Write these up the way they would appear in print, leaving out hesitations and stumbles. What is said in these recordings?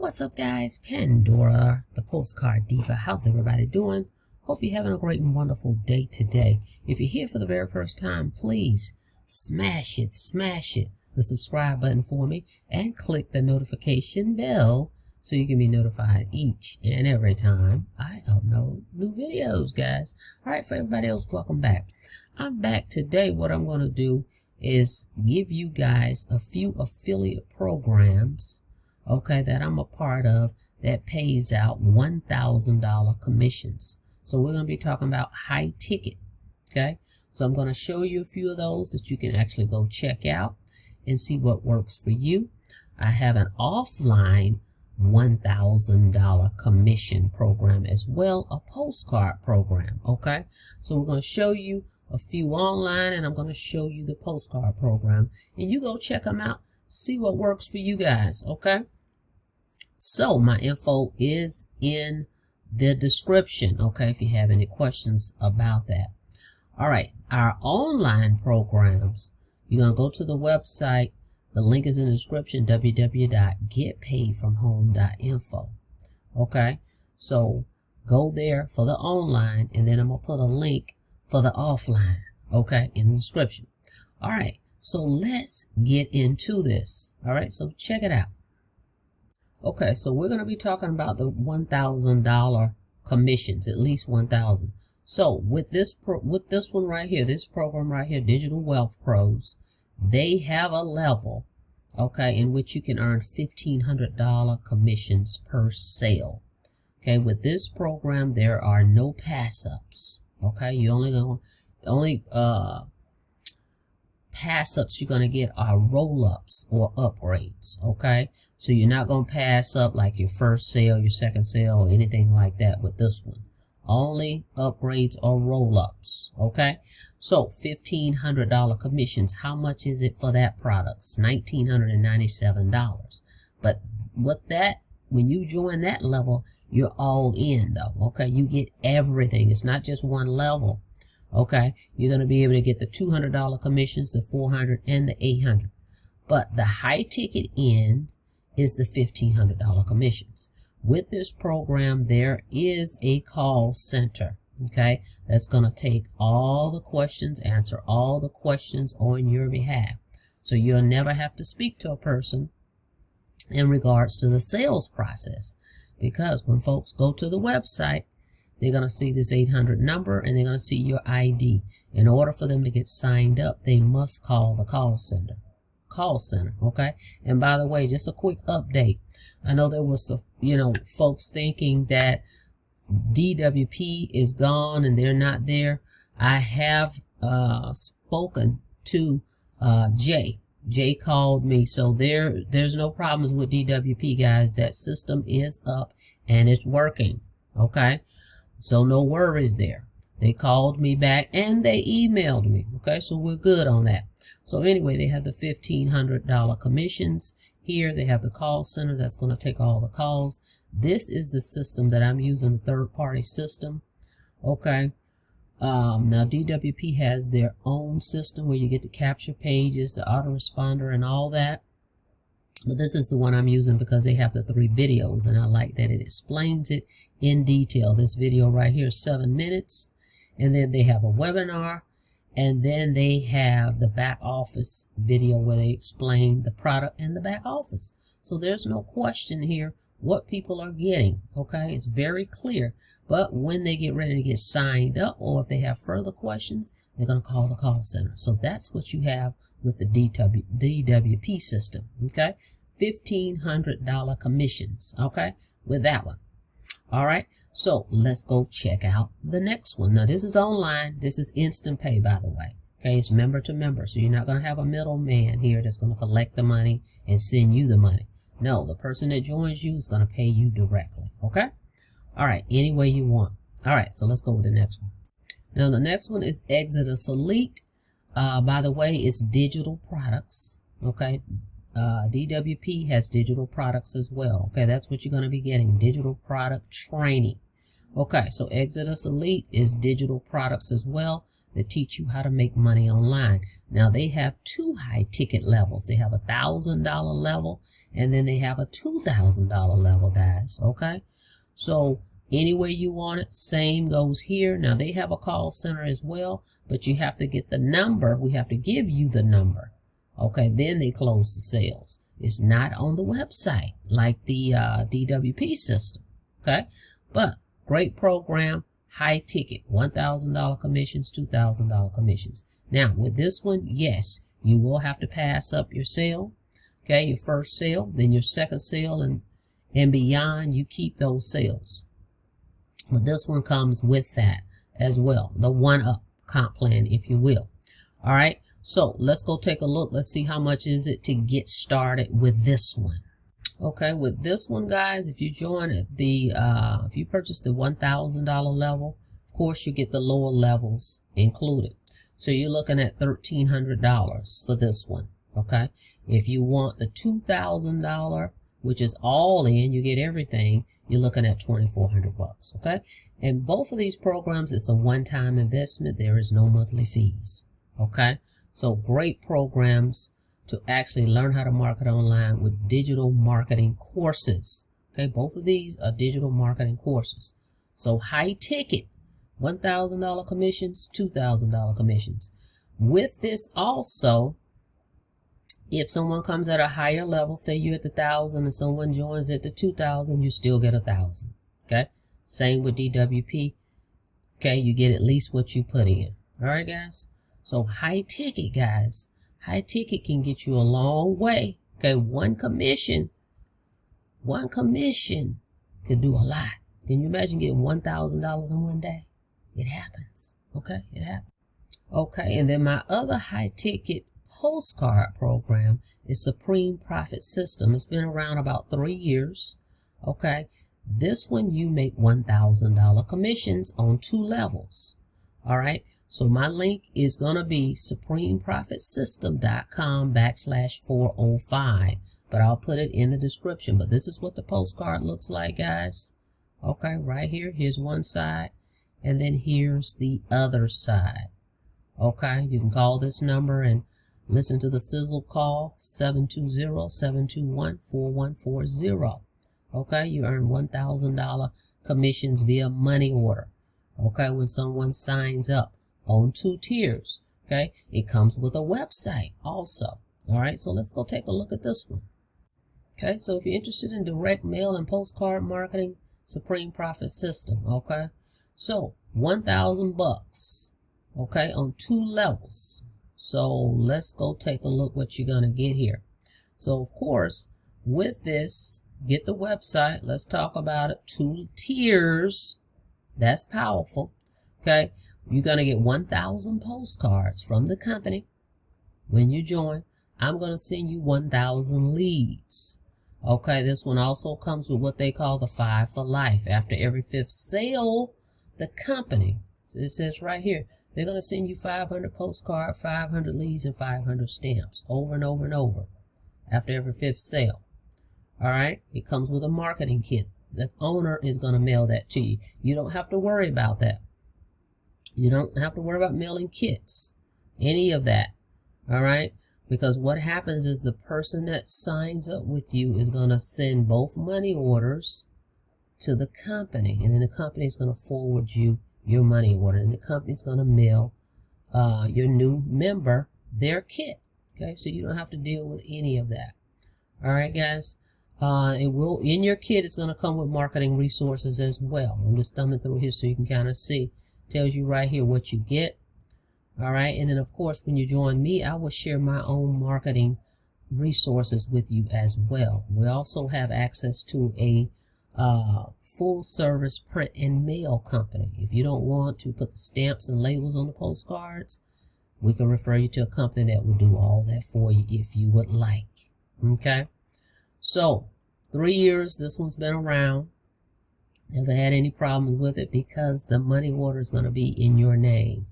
What's up, guys? Pandora, the Postcard Diva. How's everybody doing? Hope you're having a great and wonderful day today. If you're here for the very first time, please smash the subscribe button for me and click the notification bell so you can be notified each and every time I upload new videos, guys. All right, for everybody else, welcome back. I'm back today. What I'm going to do is give you guys a few affiliate programs, okay, that I'm a part of that pays out $1,000 commissions. So we're going to be talking about high ticket, okay? So I'm going to show you a few of those that you can actually go check out and see what works for you. I have an offline $1,000 commission program as well, a postcard program, okay? So we're going to show you a few online, and I'm going to show you the postcard program, and you go check them out, see what works for you guys, okay? So my info is in the description, okay, if you have any questions about that. All right, our online programs, you're going to go to the website. The link is in the description, www.getpaidfromhome.info. Okay, so go there for the online, and then I'm going to put a link for the offline, okay, in the description. All right, so let's get into this. All right, so check it out. Okay, so we're going to be talking about the $1,000 commissions, at least 1,000. So with this one right here, this program right here, Digital Wealth Pros, they have a level, okay, in which you can earn $1,500 commissions per sale. Okay, with this program, there are no pass-ups. Okay, you only pass-ups you're going to get are roll-ups or upgrades. Okay, so you're not going to pass up like your first sale, your second sale, or anything like that with this one. Only upgrades or roll-ups. Okay, so $1,500 commissions. How much is it for that product? It's $1,997. But with that, when you join that level, you're all in though. Okay, you get everything. It's not just one level. Okay, you're going to be able to get the $200 commissions, the $400 and the $800. But the high ticket end is the $1,500 commissions. With this program, there is a call center, okay, that's going to take all the questions, answer all the questions on your behalf. So you'll never have to speak to a person in regards to the sales process, because when folks go to the website, they're going to see this 800 number and they're going to see your ID. In order for them to get signed up, they must call the call center. Okay? And by the way, just a quick update. I know there was folks thinking that DWP is gone and they're not there. I have spoken to Jay. Jay called me, so there's no problems with DWP, guys. That system is up and it's working. Okay, so no worries there. They called me back and they emailed me. Okay, so we're good on that. So anyway, they have the $1,500 commissions. Here they have the call center that's going to take all the calls. This is the system that I'm using, the third-party system. Okay. Now DWP has their own system where you get to capture pages, the autoresponder and all that. But this is the one I'm using because they have the 3 videos, and I like that it explains it in detail. This video right here is 7 minutes, and then they have a webinar, and then they have the back office video where they explain the product and the back office. So there's no question here what people are getting. Okay, it's very clear. But when they get ready to get signed up, or if they have further questions, they're going to call the call center. So that's what you have with the DWP system. Okay, $1,500 commissions. Okay, with that one. All right, so let's go check out the next one. Now this is online. This is instant pay, by the way. Okay, it's member to member, so you're not going to have a middleman here that's going to collect the money and send you the money. No, the person that joins you is going to pay you directly. Okay. All right, any way you want. All right, so let's go with the next one. Now, the next one is Exodus Elite. By the way, it's digital products. Okay, DWP has digital products as well. Okay, that's what you're going to be getting, digital product training. Okay, so Exodus Elite is digital products as well. that teach you how to make money online. Now they have two high ticket levels. They have $1,000 level, and then they have a $2,000 level, guys. Okay, so any way you want it, same goes here. Now they have a call center as well, but you have to get the number. We have to give you the number. Okay, then they close the sales. It's not on the website like the DWP system. Okay, but great program, high ticket, $1,000 commissions, $2,000 commissions. Now with this one, yes, you will have to pass up your sale. Okay, your first sale, then your second sale, and beyond, you keep those sales. But this one comes with that as well, the one-up comp plan, if you will. All right, so let's go take a look. Let's see how much is it to get started with this one. Okay, with this one, guys, if you join the if you purchase the $1,000 level, of course you get the lower levels included. So you're looking at $1,300 for this one. Okay, if you want the $2,000, which is all in, you get everything, you're looking at $2,400. Okay, and both of these programs, it's a one-time investment. There is no monthly fees. Okay, so great programs to actually learn how to market online with digital marketing courses. Okay, both of these are digital marketing courses. So high ticket, $1,000 commissions, $2,000 commissions. With this also, if someone comes at a higher level, say you're at the 1,000 and someone joins at the 2,000, you still get 1,000. Okay, same with DWP. Okay, you get at least what you put in. All right, guys. So high ticket, guys. High ticket can get you a long way. Okay, one commission could do a lot. Can you imagine getting $1,000 in one day? It happens. Okay, it happens. Okay, and then my other high ticket postcard program is Supreme Profit System. It's been around about 3 years. Okay, this one you make $1,000 commissions on 2 levels. All right, so my link is going to be supremeprofitsystem.com/405, but I'll put it in the description. But this is what the postcard looks like, guys. Okay, right here, here's one side, and then here's the other side. Okay, you can call this number and listen to the sizzle call, 720-721-4140. Okay, you earn $1,000 commissions via money order. Okay, when someone signs up on 2 tiers. Okay, it comes with a website also. All right, so let's go take a look at this one. Okay, so if you're interested in direct mail and postcard marketing, Supreme Profit System. Okay, so $1,000. Okay, on 2 levels. So let's go take a look what you're gonna get here. So of course, with this, get the website. Let's talk about it. 2 tiers. That's powerful. Okay, you're gonna get 1,000 postcards from the company when you join. I'm gonna send you 1,000 leads. Okay, this one also comes with what they call the 5 for life. After every 5th sale, the company, so it says right here, they're going to send you 500 postcards, 500 leads, and 500 stamps over and over and over after every 5th sale. All right, it comes with a marketing kit. The owner is going to mail that to you. You don't have to worry about that. You don't have to worry about mailing kits, any of that. All right, because what happens is the person that signs up with you is going to send both money orders to the company, and then the company is going to forward you your money order, and the company's going to mail your new member their kit. Okay, so you don't have to deal with any of that. All right, guys. It will, in your kit, it's going to come with marketing resources as well. I'm just thumbing through here so you can kind of see. Tells you right here what you get. All right, and then of course when you join me, I will share my own marketing resources with you as well. We also have access to a full service print and mail company. If you don't want to put the stamps and labels on the postcards, we can refer you to a company that will do all that for you if you would like. Okay, so 3 years, this one's been around. Never had any problems with it because the money order is going to be in your name.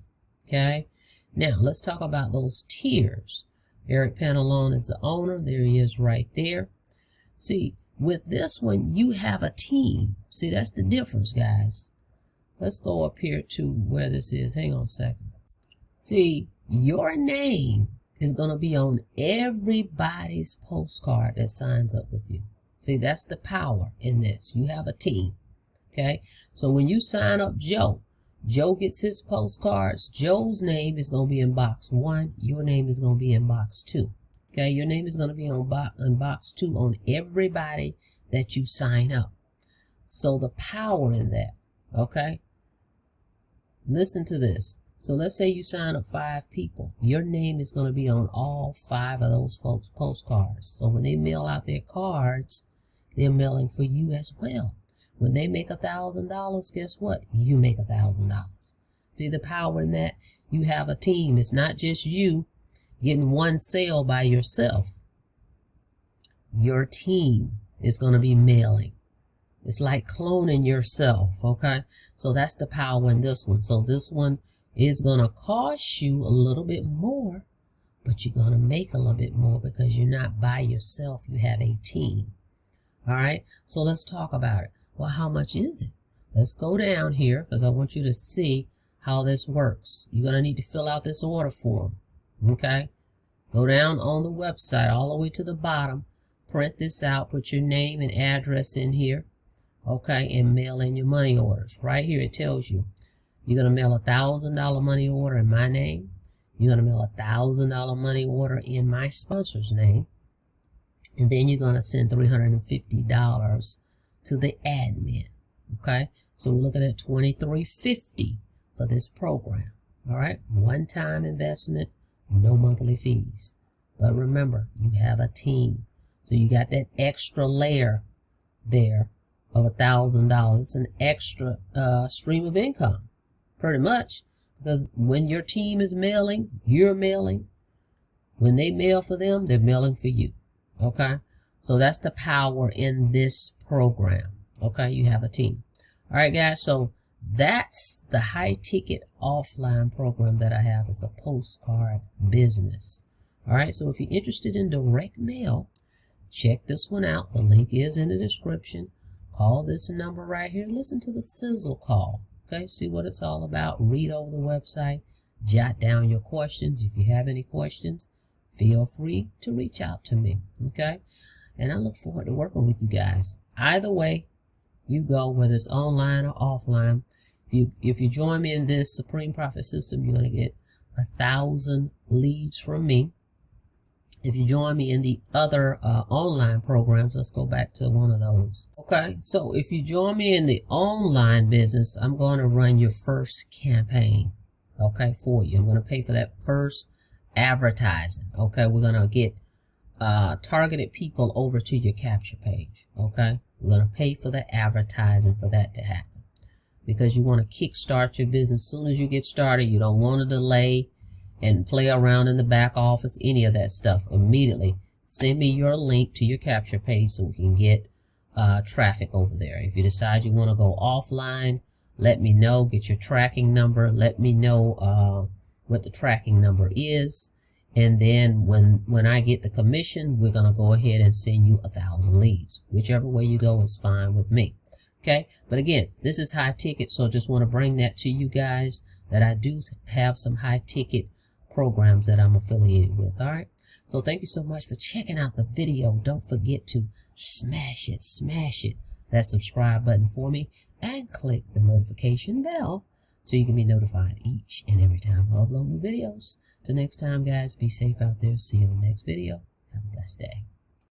Okay, now let's talk about those tiers. Eric Pantalone is the owner. There he is right there. See, with this one, you have a team. See, that's the difference, guys. Let's go up here to where this is. Hang on a second. See, your name is going to be on everybody's postcard that signs up with you. See, that's the power in this. You have a team. Okay, so when you sign up Joe gets his postcards. Joe's name is going to be in box 1. Your name is going to be in box 2. Okay, your name is going to be on box 2 on everybody that you sign up. So the power in that, okay? Listen to this. So let's say you sign up 5 people. Your name is going to be on all 5 of those folks' postcards. So when they mail out their cards, they're mailing for you as well. When they make $1,000, guess what? You make $1,000. See the power in that? You have a team. It's not just you getting one sale by yourself. Your team is going to be mailing. It's like cloning yourself, okay? So that's the power in this one. So this one is going to cost you a little bit more, but you're going to make a little bit more because you're not by yourself. You have a team. All right? So let's talk about it. Well, how much is it? Let's go down here because I want you to see how this works. You're going to need to fill out this order form, okay? Go down on the website all the way to the bottom. Print this out. Put your name and address in here, okay? And mail in your money orders. Right here it tells you you're going to mail $1,000 money order in my name. You're going to mail $1,000 money order in my sponsor's name. And then you're going to send $350 to the admin, okay? So we're looking at $23.50 for this program, all right? One-time investment, no monthly fees. But remember, you have a team. So you got that extra layer there of $1,000. It's an extra stream of income, pretty much, because when your team is mailing, you're mailing. When they mail for them, they're mailing for you, okay? So that's the power in this program, okay? You have a team. All right, guys, so that's the high-ticket offline program that I have. It's a postcard business. All right, so if you're interested in direct mail, check this one out. The link is in the description. Call this number right here. Listen to the sizzle call, okay? See what it's all about. Read over the website. Jot down your questions. If you have any questions, feel free to reach out to me, okay? And I look forward to working with you guys. Either way you go, whether it's online or offline, if you join me in this Supreme Profit System, you're going to get 1,000 leads from me. If you join me in the other online programs, let's go back to one of those. Okay, so if you join me in the online business, I'm going to run your first campaign, okay, for you. I'm going to pay for that first advertising, okay? We're going to get targeted people over to your capture page, okay? We're going to pay for the advertising for that to happen because you want to kickstart your business as soon as you get started. You don't want to delay and play around in the back office, any of that stuff. Immediately send me your link to your capture page so we can get traffic over there. If you decide you want to go offline, let me know. Get your tracking number. Let me know what the tracking number is. And then when I get the commission, we're going to go ahead and send you 1,000 leads. Whichever way you go is fine with me. Okay. But again, this is high ticket. So I just want to bring that to you guys that I do have some high ticket programs that I'm affiliated with. All right. So thank you so much for checking out the video. Don't forget to smash that subscribe button for me and click the notification bell so you can be notified each and every time I upload new videos. Till next time, guys, be safe out there. See you in the next video. Have a blessed day.